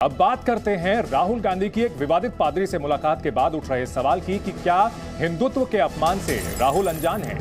अब बात करते हैं राहुल गांधी की एक विवादित पादरी से मुलाकात के बाद उठ रहे सवाल की कि क्या हिंदुत्व के अपमान से राहुल अनजान हैं?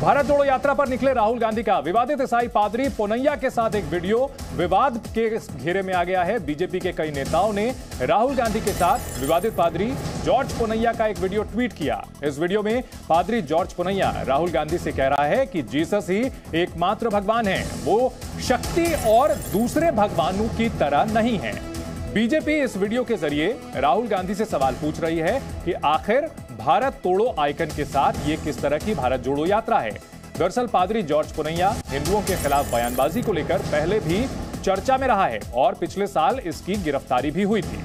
भारत जोड़ो यात्रा पर निकले राहुल गांधी का विवादित ईसाई पादरी पुनैया के साथ एक वीडियो विवाद के घेरे में आ गया है। बीजेपी के कई नेताओं ने राहुल गांधी के साथ विवादित पादरी जॉर्ज पुनैया का एक वीडियो ट्वीट किया। इस वीडियो में पादरी जॉर्ज पुनैया राहुल गांधी से कह रहा है कि जीसस ही एकमात्र भगवान है, वो शक्ति और दूसरे भगवानों की तरह नहीं है। बीजेपी इस वीडियो के जरिए राहुल गांधी से सवाल पूछ रही है कि आखिर भारत तोड़ो आइकन के साथ ये किस तरह की भारत जोड़ो यात्रा है। दरअसल पादरी जॉर्ज पुनैया हिंदुओं के खिलाफ बयानबाजी को लेकर पहले भी चर्चा में रहा है और पिछले साल इसकी गिरफ्तारी भी हुई थी।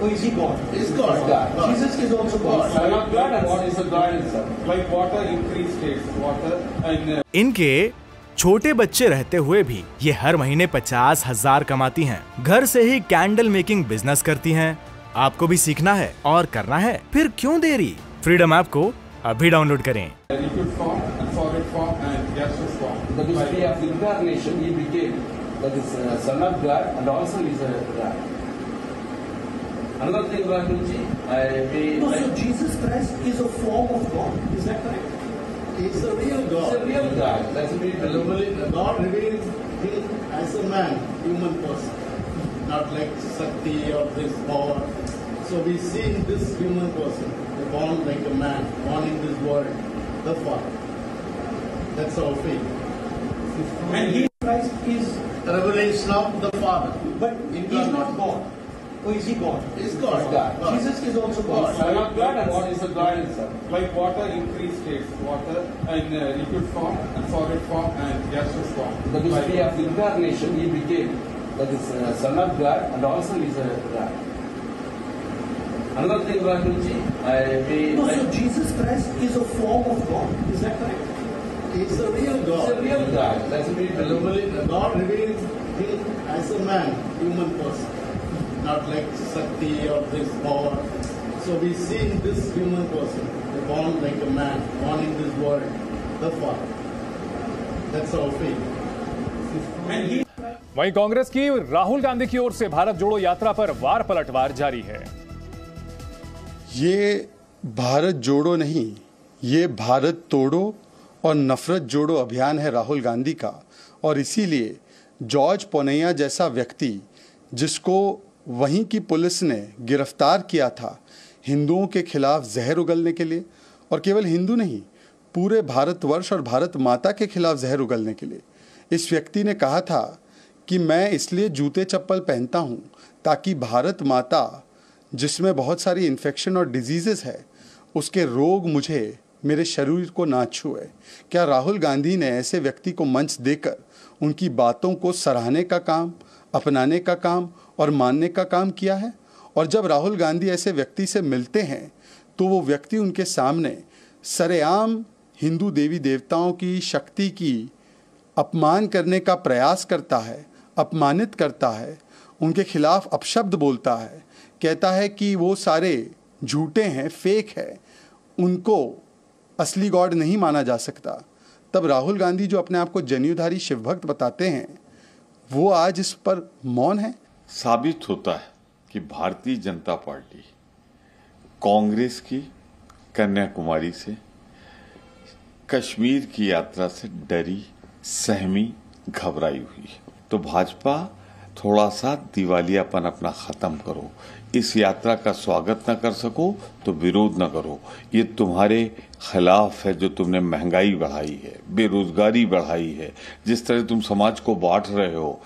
Oh, is he God? Is God. God. Jesus is also God. Son of God, and what is the God itself? Like water in three states, water and. इनके छोटे बच्चे रहते हुए भी ये हर महीने 50,000 कमाती हैं। घर से ही कैंडल मेकिंग बिजनेस करती हैं। आपको भी सीखना है और करना है, फिर क्यों देरी? फ्रीडम ऐप को अभी डाउनलोड करें। Liquid form, and solid form, and gaseous form. The mystery of incarnation, he became that is Son of God and also is a God. Another thing, Rahulji, So Jesus Christ is a form of God. Is that correct? He's a real God. He's a real God. That's a bit God revealed him as a man, human person, not like Shakti or this power. So we see in this human person, born like a man, born in this world, the Father. That's our faith. And he Christ is, Revelation of the Father. but he's not God. Oh, is he God? Is God. God. Jesus is also God. Son of God, and what is the God itself? Like water in three states, water in liquid form, and solid form, and gaseous form. the mystery of incarnation, he became that is Son of God and also is a God. Another thing, Rahulji, So Jesus Christ is a form of God. Is that correct? He's a real God. He's a real God. That's a bit God revealed him as a man, human person, not like Shakti or this power. So we see in this human person, born like a man, born in this world, the Father. That's our faith. वहीं कांग्रेस की राहुल गांधी की ओर से भारत जोड़ो यात्रा पर वार पलटवार जारी है। ये भारत जोड़ो नहीं, ये भारत तोड़ो और नफरत जोड़ो अभियान है राहुल गांधी का। और इसीलिए जॉर्ज पुनैया जैसा व्यक्ति, जिसको वहीं की पुलिस ने गिरफ्तार किया था हिंदुओं के खिलाफ जहर उगलने के लिए, और केवल हिंदू नहीं, पूरे भारतवर्ष और भारत माता के खिलाफ जहर उगलने के लिए, इस व्यक्ति ने कहा था कि मैं इसलिए जूते चप्पल पहनता हूँ ताकि भारत माता, जिसमें बहुत सारी इन्फेक्शन और डिजीज़ेस है, उसके रोग मुझे, मेरे शरीर को ना छुए। क्या राहुल गांधी ने ऐसे व्यक्ति को मंच देकर उनकी बातों को सराहने का काम, अपनाने का काम और मानने का काम किया है? और जब राहुल गांधी ऐसे व्यक्ति से मिलते हैं तो वो व्यक्ति उनके सामने सरेआम हिंदू देवी देवताओं की शक्ति की अपमान करने का प्रयास करता है, अपमानित करता है, उनके खिलाफ अपशब्द बोलता है, कहता है कि वो सारे झूठे हैं, फेक है, उनको असली गॉड नहीं माना जा सकता। तब राहुल गांधी, जो अपने आप को जनेऊधारी शिव भक्त बताते हैं, वो आज इस पर मौन है। साबित होता है कि भारतीय जनता पार्टी कांग्रेस की कन्याकुमारी से, कश्मीर की यात्रा से डरी, सहमी, घबराई हुई है। तो भाजपा थोड़ा सा दिवालियापन अपना खत्म करो। इस यात्रा का स्वागत न कर सको तो विरोध न करो। ये तुम्हारे खिलाफ है, जो तुमने महंगाई बढ़ाई है, बेरोजगारी बढ़ाई है, जिस तरह तुम समाज को बांट रहे हो,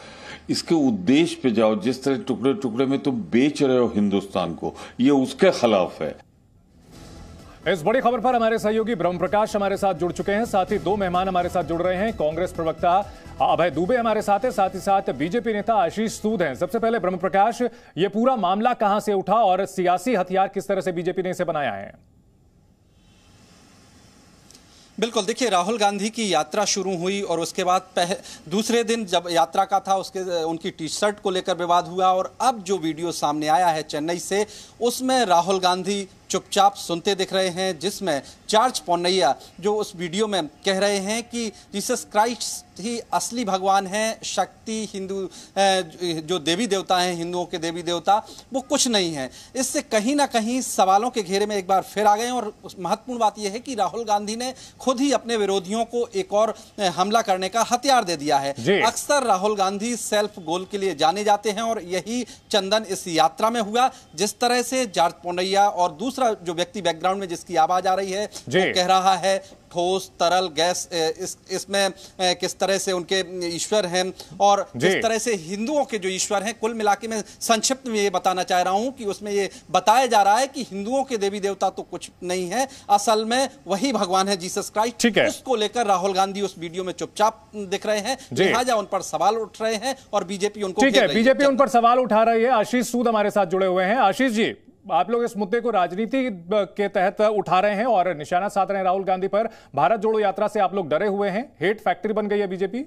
इसके उद्देश्य पे जाओ। जिस तरह टुकड़े टुकड़े में तुम बेच रहे हो हिंदुस्तान को, ये उसके खिलाफ है। इस बड़ी खबर पर हमारे सहयोगी ब्रह्म प्रकाश हमारे साथ जुड़ चुके हैं, साथ ही दो मेहमान हमारे साथ जुड़ रहे हैं। कांग्रेस प्रवक्ता अभय दुबे हमारे साथ है, साथ ही साथ बीजेपी नेता आशीष सूद हैं। सबसे पहले ब्रह्म प्रकाश, ये पूरा मामला कहां से उठा और सियासी हथियार किस तरह से बीजेपी ने इसे बनाया है? बिल्कुल, देखिए, राहुल गांधी की यात्रा शुरू हुई और उसके बाद दूसरे दिन जब यात्रा का था, उनकी टी शर्ट को लेकर विवाद हुआ, और अब जो वीडियो सामने आया है चेन्नई से, उसमें राहुल गांधी चुपचाप सुनते दिख रहे हैं, जिसमें जॉर्ज पोन्नैया जो उस वीडियो में कह रहे हैं कि जीसस क्राइस्ट ही असली भगवान है, शक्ति हिंदू जो देवी देवता हैं, हिंदुओं के देवी देवता, वो कुछ नहीं है। इससे कहीं ना कहीं सवालों के घेरे में एक बार फिर आ गए। और महत्वपूर्ण बात यह है कि राहुल गांधी ने खुद ही अपने विरोधियों को एक और हमला करने का हथियार दे दिया है। अक्सर राहुल गांधी सेल्फ गोल के लिए जाने जाते हैं और यही चंदन इस यात्रा में हुआ। जिस तरह से जॉर्ज पोन्नैया और दूसरा जो व्यक्ति बैकग्राउंड में जिसकी आवाज आ रही है वो कह रहा है ठोस तरल गैस, इसमें किस तरह से उनके ईश्वर हैं और जिस तरह से हिंदुओं के जो ईश्वर हैं, कुल मिलाके में संक्षिप्त में ये बताना चाह रहा हूं कि उसमें ये बताया जा रहा है कि हिंदुओं के देवी देवता तो कुछ नहीं है, असल में वही भगवान है जीसस क्राइस्ट। उसको लेकर राहुल गांधी उस वीडियो में चुपचाप दिख रहे हैं, लिहाजा उन पर सवाल उठ रहे हैं और बीजेपी उनको बीजेपी उन पर सवाल उठा रही है। आशीष सूद हमारे साथ जुड़े हुए हैं। आशीष जी, आप लोग इस मुद्दे को राजनीति के तहत उठा रहे हैं और निशाना साध रहे हैं राहुल गांधी पर। भारत जोड़ो यात्रा से आप लोग डरे हुए हैं, हेट फैक्ट्री बन गई है बीजेपी।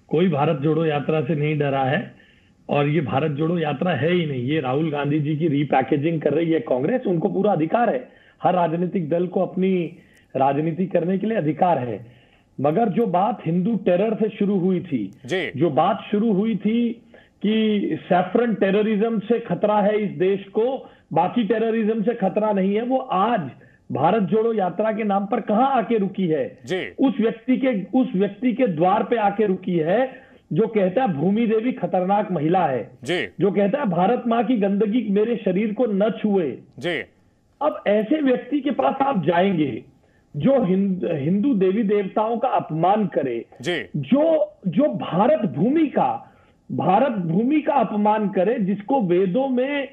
कोई भारत जोड़ो यात्रा से नहीं डरा है और ये भारत जोड़ो यात्रा है ही नहीं, ये राहुल गांधी जी की रीपैकेजिंग कर रही है कांग्रेस। उनको पूरा अधिकार है, हर राजनीतिक दल को अपनी राजनीति करने के लिए अधिकार है। मगर जो बात हिंदू टेरर से शुरू हुई थी, जो बात शुरू हुई थी कि सैफरन टेररिज्म से खतरा है इस देश को, बाकी टेररिज्म से खतरा नहीं है, वो आज भारत जोड़ो यात्रा के नाम पर कहां आके रुकी है? उस व्यक्ति के द्वार पे आके रुकी है जो कहता है भूमि देवी खतरनाक महिला है, जो कहता है भारत मां की गंदगी मेरे शरीर को न छुए। अब ऐसे व्यक्ति के पास आप जाएंगे जो हिंदू देवी देवताओं का अपमान करे, जो भारत भूमि का अपमान करे, जिसको वेदों में,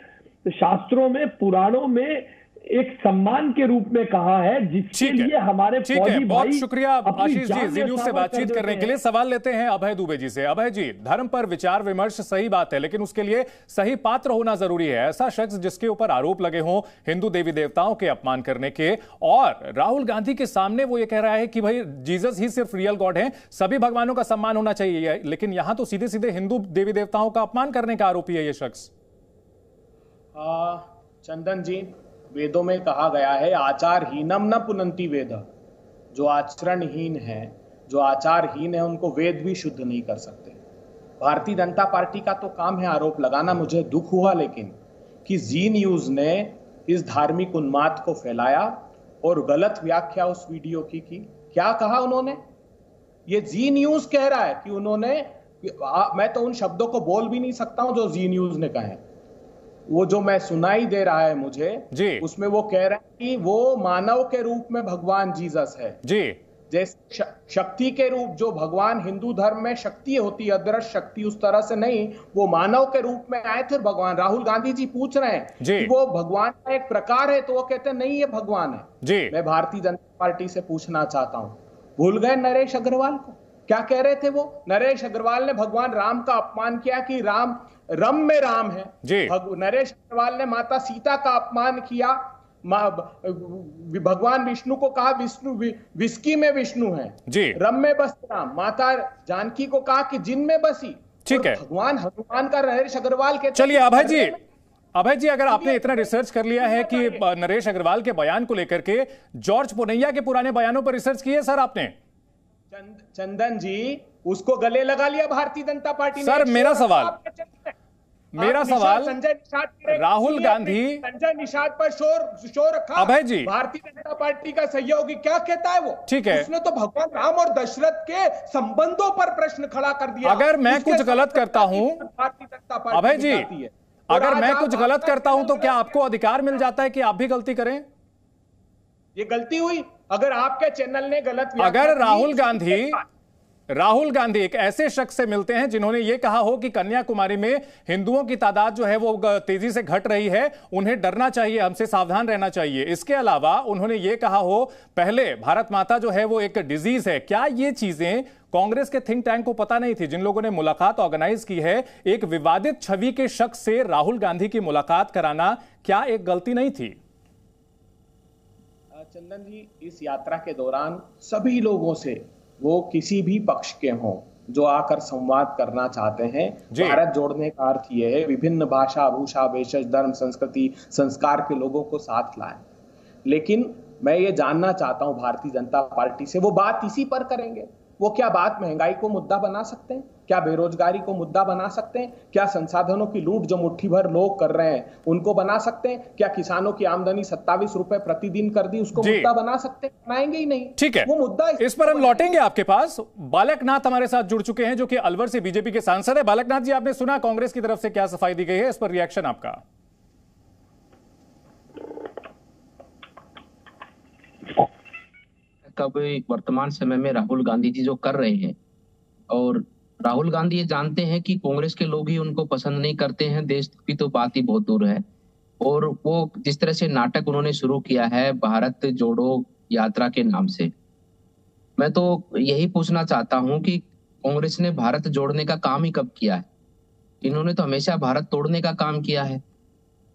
शास्त्रों में, पुराणों में एक सम्मान के रूप में कहा है, जिसके लिए हमारे फौजी बहुत भाई शुक्रिया आशीष जी जी न्यूज से बातचीत करने के लिए। सवाल लेते हैं अभय दुबे जी से। अभय जी, धर्म पर विचार विमर्श सही बात है, लेकिन उसके लिए सही पात्र होना जरूरी है। ऐसा शख्स जिसके ऊपर आरोप लगे हों हिंदू देवी देवताओं के अपमान करने के, और राहुल गांधी के सामने वो ये कह रहा है कि भाई जीसस ही सिर्फ रियल गॉड है, सभी भगवानों का सम्मान होना चाहिए, लेकिन यहां तो सीधे सीधे हिंदू देवी देवताओं का अपमान करने का आरोपी है ये शख्स। चंदन जी, वेदों में कहा गया है आचारहीनम न पुनंति वेद, जो आचरणहीन है, जो आचारहीन है, उनको वेद भी शुद्ध नहीं कर सकते। भारतीय जनता पार्टी का तो काम है आरोप लगाना। मुझे दुख हुआ लेकिन कि जी न्यूज ने इस धार्मिक उन्माद को फैलाया और गलत व्याख्या उस वीडियो की। क्या कहा उन्होंने? ये जी न्यूज कह रहा है कि उन्होंने, मैं तो उन शब्दों को बोल भी नहीं सकता हूं जो जी न्यूज ने कहे। वो जो मैं सुनाई दे रहा है मुझे, उसमें वो कह रहे हैं कि वो मानव के रूप में भगवान जीसस है, जैसे शक्ति के रूप, जो भगवान हिंदू धर्म में शक्ति होती है, अदृश्य शक्ति, उस तरह से नहीं, वो मानव के रूप में आए थे भगवान। राहुल गांधी जी पूछ रहे हैं कि वो भगवान का एक प्रकार है, तो वो कहते हैं नहीं ये भगवान है। मैं भारतीय जनता पार्टी से पूछना चाहता हूं, भूल गए नरेश अग्रवाल को? क्या कह रहे थे वो? नरेश अग्रवाल ने भगवान राम का अपमान किया कि राम रम में राम है। नरेश अग्रवाल ने माता सीता का अपमान किया, भगवान विष्णु को कहा विष्णु विस्की में विष्णु है, रम में बस राम। माता जानकी को कहा कि जिन में बसी। ठीक है, भगवान हनुमान का नरेश अग्रवाल के। चलिए अभय जी, अगर आपने इतना रिसर्च कर लिया है कि नरेश अग्रवाल के बयान को लेकर के, जॉर्ज पोन्नैया के पुराने बयानों पर रिसर्च की है सर आपने? चंदन जी, उसको गले लगा लिया भारतीय जनता पार्टी ने। सर मेरा सवाल राहुल गांधी संजय निषाद पर शोर रखा। अभय जी, भारतीय जनता पार्टी का सहयोगी क्या कहता है वो? ठीक है, उसने तो भगवान राम और दशरथ के संबंधों पर प्रश्न खड़ा कर दिया। अगर मैं कुछ गलत करता हूं भारतीय जनता पार्टी, अभय जी, अगर मैं कुछ गलत करता हूं तो क्या आपको अधिकार मिल जाता है कि आप भी गलती करें? ये गलती हुई अगर आपके चैनल ने गलत, अगर राहुल गांधी एक ऐसे शख्स से मिलते हैं जिन्होंने यह कहा हो कि कन्याकुमारी में हिंदुओं की तादाद जो है वो तेजी से घट रही है, उन्हें डरना चाहिए, हमसे सावधान रहना चाहिए। इसके अलावा उन्होंने यह कहा हो पहले भारत माता जो है वो एक डिजीज है, क्या ये चीजें कांग्रेस के थिंक टैंक को पता नहीं थी जिन लोगों ने मुलाकात ऑर्गेनाइज की है? एक विवादित छवि के शख्स से राहुल गांधी की मुलाकात कराना क्या एक गलती नहीं थी? चंदन जी, इस यात्रा के दौरान सभी लोगों से, वो किसी भी पक्ष के हों, जो आकर संवाद करना चाहते हैं। भारत जोड़ने का अर्थ यह है विभिन्न भाषा, भूषा, भेषज, धर्म, संस्कृति, संस्कार के लोगों को साथ लाएं। लेकिन मैं ये जानना चाहता हूं भारतीय जनता पार्टी से, वो बात इसी पर करेंगे? वो क्या बात महंगाई को मुद्दा बना सकते हैं? क्या बेरोजगारी को मुद्दा बना सकते हैं? क्या संसाधनों की लूट जो मुट्ठी भर लोग कर रहे हैं उनको बना सकते हैं? क्या किसानों की आमदनी 27 रुपए प्रतिदिन कर दी, उसको मुद्दा बना सकते हैं? बनाएंगे ही नहीं। ठीक है, वो मुद्दा इस पर हम लौटेंगे आपके पास। बालक नाथ हमारे साथ जुड़ चुके हैं, जो कि अलवर से बीजेपी के सांसद है। बालक नाथ जी, आपने सुना कांग्रेस की तरफ से क्या सफाई दी गई है, इस पर रिएक्शन आपका? कब वर्तमान समय में राहुल गांधी जी जो कर रहे हैं, और राहुल गांधी ये जानते हैं कि कांग्रेस के लोग ही उनको पसंद नहीं करते हैं, देश की तो बात ही बहुत दूर है। और वो जिस तरह से नाटक उन्होंने शुरू किया है भारत जोड़ो यात्रा के नाम से, मैं तो यही पूछना चाहता हूं कि कांग्रेस ने भारत जोड़ने का काम ही कब किया है? इन्होंने तो हमेशा भारत तोड़ने का काम किया है,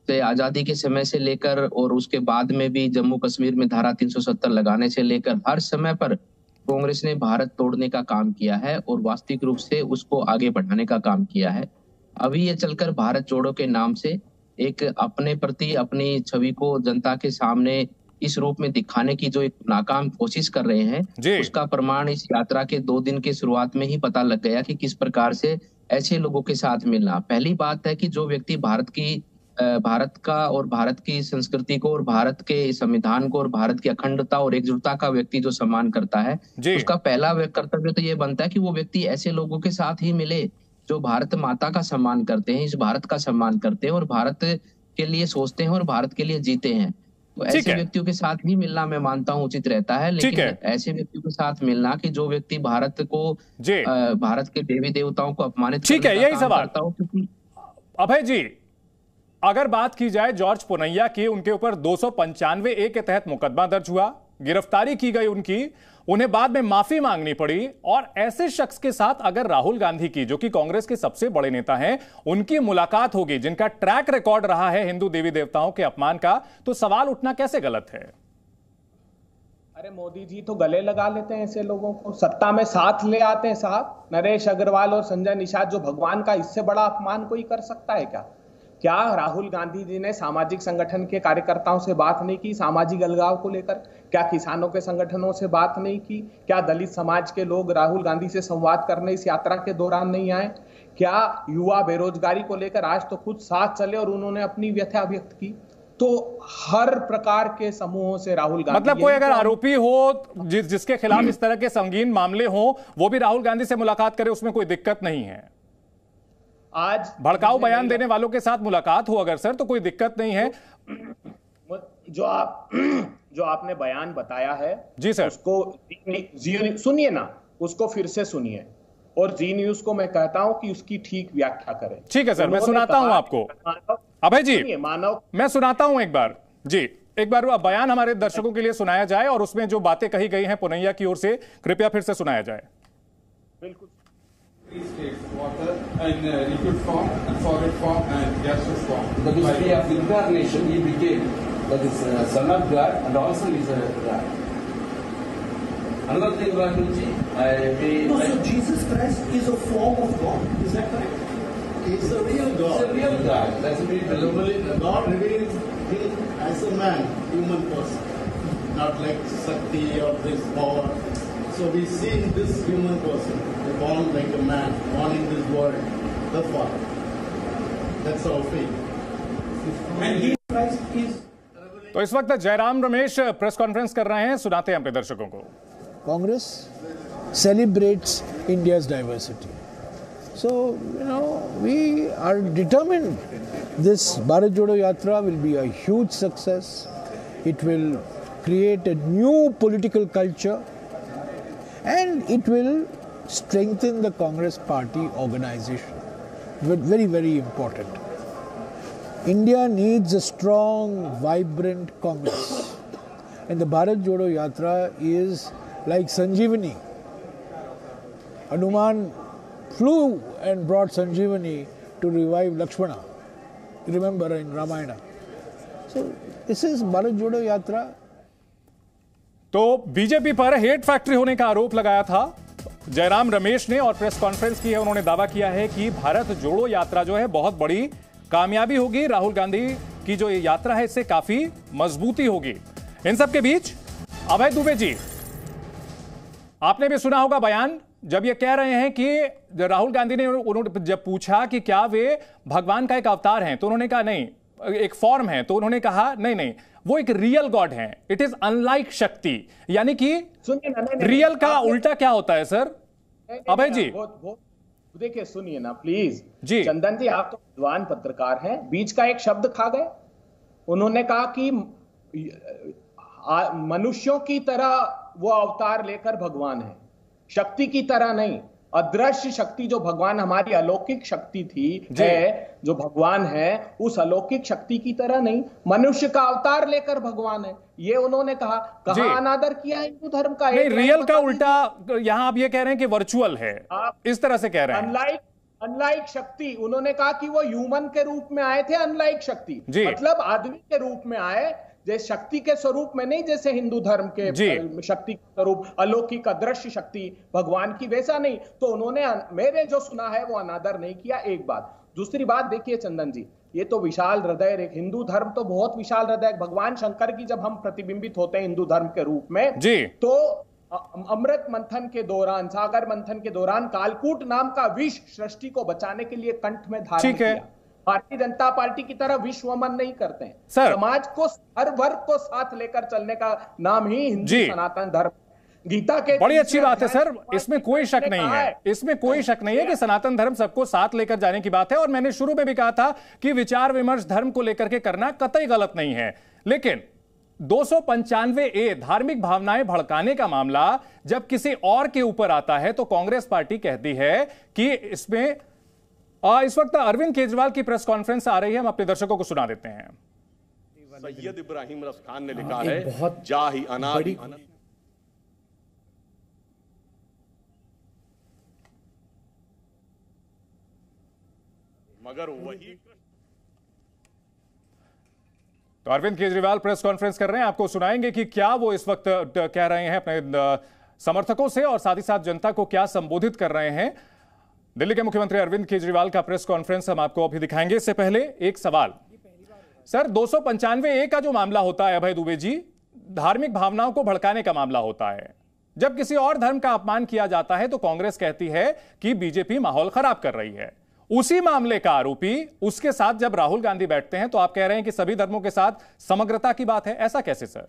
तो आजादी के समय से लेकर और उसके बाद में भी जम्मू कश्मीर में धारा 370 लगाने से लेकर हर समय पर कांग्रेस ने भारत तोड़ने का काम किया है और वास्तविक रूप से उसको आगे बढ़ाने का काम किया है। अभी ये चलकर भारत जोड़ो के नाम से एक अपने प्रति अपनी छवि को जनता के सामने इस रूप में दिखाने की जो एक नाकाम कोशिश कर रहे हैं, उसका प्रमाण इस यात्रा के 2 दिन के शुरुआत में ही पता लग गया कि किस प्रकार से ऐसे लोगों के साथ मिलना। पहली बात है कि जो व्यक्ति भारत का और भारत की संस्कृति को और भारत के संविधान को और भारत की अखंडता और एकजुटता का व्यक्ति जो सम्मान करता है, उसका पहला कर्तव्य तो ये बनता है कि वो व्यक्ति ऐसे लोगों के साथ ही मिले जो भारत माता का सम्मान करते हैं, इस भारत का सम्मान करते हैं और भारत के लिए सोचते हैं और भारत के लिए जीते हैं। तो ऐसे व्यक्तियों के साथ ही मिलना मैं मानता हूं उचित रहता है, लेकिन ऐसे व्यक्तियों के साथ मिलना कि जो व्यक्ति भारत को भारत के देवी देवताओं को अपमानित ठीक है, यही सवाल अभय जी। अगर बात की जाए जॉर्ज पुनैया की, उनके ऊपर 295A के तहत मुकदमा दर्ज हुआ, गिरफ्तारी की गई उनकी, उन्हें बाद में माफी मांगनी पड़ी, और ऐसे शख्स के साथ अगर राहुल गांधी की, जो कि कांग्रेस के सबसे बड़े नेता हैं, उनकी मुलाकात होगी, जिनका ट्रैक रिकॉर्ड रहा है हिंदू देवी देवताओं के अपमान का, तो सवाल उठना कैसे गलत है? अरे मोदी जी तो गले लगा लेते हैं ऐसे लोगों को, सत्ता में साथ ले आते हैं साहब। नरेश अग्रवाल और संजय निषाद जो भगवान का, इससे बड़ा अपमान कोई कर सकता है क्या? क्या राहुल गांधी जी ने सामाजिक संगठन के कार्यकर्ताओं से बात नहीं की सामाजिक अलगाव को लेकर? क्या किसानों के संगठनों से बात नहीं की? क्या दलित समाज के लोग राहुल गांधी से संवाद करने इस यात्रा के दौरान नहीं आए? क्या युवा बेरोजगारी को लेकर आज तो खुद साथ चले और उन्होंने अपनी व्यथा व्यक्त की? तो हर प्रकार के समूहों से राहुल गांधी, मतलब कोई अगर आरोपी हो जिसके खिलाफ इस तरह के संगीन मामले हो, वो भी राहुल गांधी से मुलाकात करे, उसमें कोई दिक्कत नहीं है। आज भड़काऊ बयान देने वालों के साथ मुलाकात हो अगर सर, तो कोई दिक्कत नहीं है। जो आपने बयान बताया है जी सर, उसको सुनिए ना, उसको फिर से सुनिए, और जी न्यूज को मैं कहता हूं कि उसकी ठीक व्याख्या करें। ठीक है सर, मैं सुनाता हूं आपको। अभय जी, मैं सुनाता हूं एक बार जी, एक बार वो बयान हमारे दर्शकों के लिए सुनाया जाए, और उसमें जो बातें कही गई हैं पुनैया की ओर से, कृपया फिर से सुनाया जाए। बिल्कुल। Water in liquid form and solid form and gaseous form. The mystery of incarnation, he became that is son of God and also is a God. Another thing, Rahulji, so Jesus Christ is a form of God. Is that correct? He's a real God. He's a real God. That's a real God revealed him as a man, human person, not like Shakti or this power. So we see in this human person, born like a man, born in this world, the Father. That's our faith. And he Christ is. तो इस वक्त Jairam Ramesh press conference कर रहे हैं, सुनाते हैं अपने दर्शकों को। Congress celebrates India's diversity. So, we are determined this Bharat Jodo Yatra will be a huge success. It will create a new political culture, and it will strengthen the Congress party organization. Very, very important. India needs a strong, vibrant Congress. And the Bharat Jodo Yatra is like Sanjeevani. Hanuman flew and brought Sanjeevani to revive Lakshmana. You remember in Ramayana. So this is Bharat Jodo Yatra. तो BJP पर hate factory होने का आरोप लगाया था जयराम रमेश ने और press conference की है। उन्होंने दावा किया है कि भारत जोड़ो यात्रा जो है बहुत बड़ी कामयाबी होगी। राहुल गांधी की जो ये यात्रा है इससे काफी मजबूती होगी। इन सब के बीच अभय दुबे जी, आपने भी सुना होगा बयान, जब ये कह रहे हैं कि राहुल गांधी ने उन्होंने जब पूछा कि क्या वे भगवान का एक अवतार हैं, तो उन्होंने कहा नहीं, एक फॉर्म है, तो उन्होंने कहा नहीं, वो एक रियल गॉड है, इट इज अनलाइक शक्ति। यानी कि रियल का उल्टा क्या होता है सर? अभय जी देखिए, सुनिए ना प्लीज जी। चंदन जी, आप तो विद्वान पत्रकार हैं, बीच का एक शब्द खा गए। उन्होंने कहा कि मनुष्यों की तरह वो अवतार लेकर भगवान है, शक्ति की तरह नहीं। अदृश्य शक्ति जो भगवान, हमारी अलौकिक शक्ति थी है, जो भगवान है, उस अलौकिक शक्ति की तरह नहीं, मनुष्य का अवतार लेकर भगवान है, ये उन्होंने कहा। कहां अनादर किया हिंदू धर्म का? नहीं, रियल का उल्टा यहां आप ये कह रहे हैं कि वर्चुअल है, आप इस तरह से कह रहे हैं। अनलाइक शक्ति, उन्होंने कहा कि वो ह्यूमन के रूप में आए थे, अनलाइक शक्ति मतलब आदमी के रूप में आए, जैसे शक्ति के स्वरूप में नहीं, जैसे हिंदू धर्म के शक्ति के स्वरूप अलौकिक अदृश्य शक्ति भगवान की, वैसा नहीं। तो उन्होंने, मेरे जो सुना है वो अनादर नहीं किया, एक बात। दूसरी बात देखिए चंदन जी, ये तो विशाल हृदय, एक हिंदू धर्म तो बहुत विशाल हृदय। भगवान शंकर की जब हम प्रतिबिंबित होते हैं हिंदू धर्म के रूप में तो अमृत मंथन के दौरान, सागर मंथन के दौरान कालकूट नाम का विष सृष्टि को बचाने के लिए कंठ में धारण किया। भारतीय जनता पार्टी की तरह विश्वमन नहीं करते हैं। समाज को, हर वर्ग को साथ लेकर चलने का नाम ही हिंदू सनातन धर्म। गीता के बड़ी अच्छी बात है सर, इसमें कोई शक नहीं है, इसमें कोई शक नहीं है कि सनातन धर्म सबको साथ लेकर जाने की बात है। और मैंने शुरू में भी कहा था कि विचार विमर्श धर्म को लेकर के करना कतई गलत नहीं है। लेकिन 295A धार्मिक भावनाएं भड़काने का मामला जब किसी और के ऊपर आता है तो कांग्रेस पार्टी कहती है कि इसमें इस वक्त अरविंद केजरीवाल की प्रेस कॉन्फ्रेंस आ रही है, हम अपने दर्शकों को सुना देते हैं। सैयद इब्राहिम रस खान ने लिखा है, जाहि अनादि मगर वही। तो अरविंद केजरीवाल प्रेस कॉन्फ्रेंस कर रहे हैं, आपको सुनाएंगे कि क्या वो इस वक्त कह रहे हैं अपने समर्थकों से और साथ ही साथ जनता को क्या संबोधित कर रहे हैं। दिल्ली के मुख्यमंत्री अरविंद केजरीवाल का प्रेस कॉन्फ्रेंस हम आपको अभी दिखाएंगे। इससे पहले एक सवाल सर, 295A का जो मामला होता है अभय दुबे जी, धार्मिक भावनाओं को भड़काने का मामला होता है। जब किसी और धर्म का अपमान किया जाता है तो कांग्रेस कहती है कि बीजेपी माहौल खराब कर रही है। उसी मामले का आरोपी उसके साथ जब राहुल गांधी बैठते हैं तो आप कह रहे हैं कि सभी धर्मों के साथ समग्रता की बात है, ऐसा कैसे सर?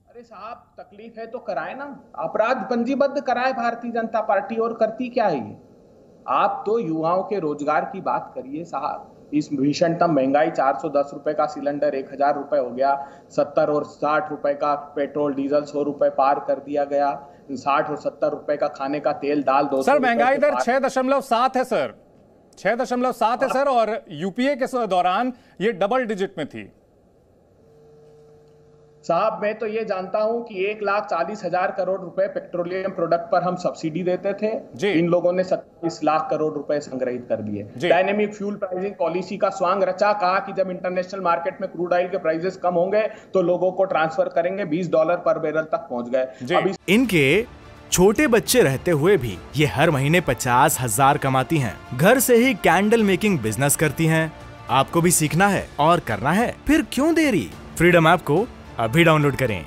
अरे साहब, तकलीफ है तो कराए ना, अपराध पंजीबद्ध कराए भारतीय जनता पार्टी, और करती क्या है ये? आप तो युवाओं के रोजगार की बात करिए साहब। इस भीषणतम महंगाई, 410 रुपए का सिलेंडर 1000 रुपए हो गया, 70 और 60 रुपए का पेट्रोल डीजल 100 रुपए पार कर दिया गया, 60 और 70 रुपए का खाने का तेल दाल 200। सर महंगाई दर 6.7 है सर, 6.7 है सर, और यूपीए के दौरान ये डबल डिजिट में थी। साहब मैं तो ये जानता हूं कि 1,40,000 करोड़ रुपए पेट्रोलियम प्रोडक्ट पर हम सब्सिडी देते थे, इन लोगों ने 27 लाख करोड़ रुपए संग्रहित कर दिए। डायनेमिक फ्यूल प्राइसिंग पॉलिसी का स्वांग रचा, कहा कि जब इंटरनेशनल मार्केट में क्रूड ऑयल के प्राइसेस कम होंगे तो लोगों को ट्रांसफर करेंगे, $20 पर बैरल तक पहुंच गए। इनके छोटे बच्चे रहते हुए भी ये हर महीने 50,000 कमाती हैं। घर से ही कैंडल मेकिंग बिजनेस करती हैं। आपको भी सीखना है और करना है, फिर क्यों देरी? फ्रीडम ऐप को अभी डाउनलोड करें।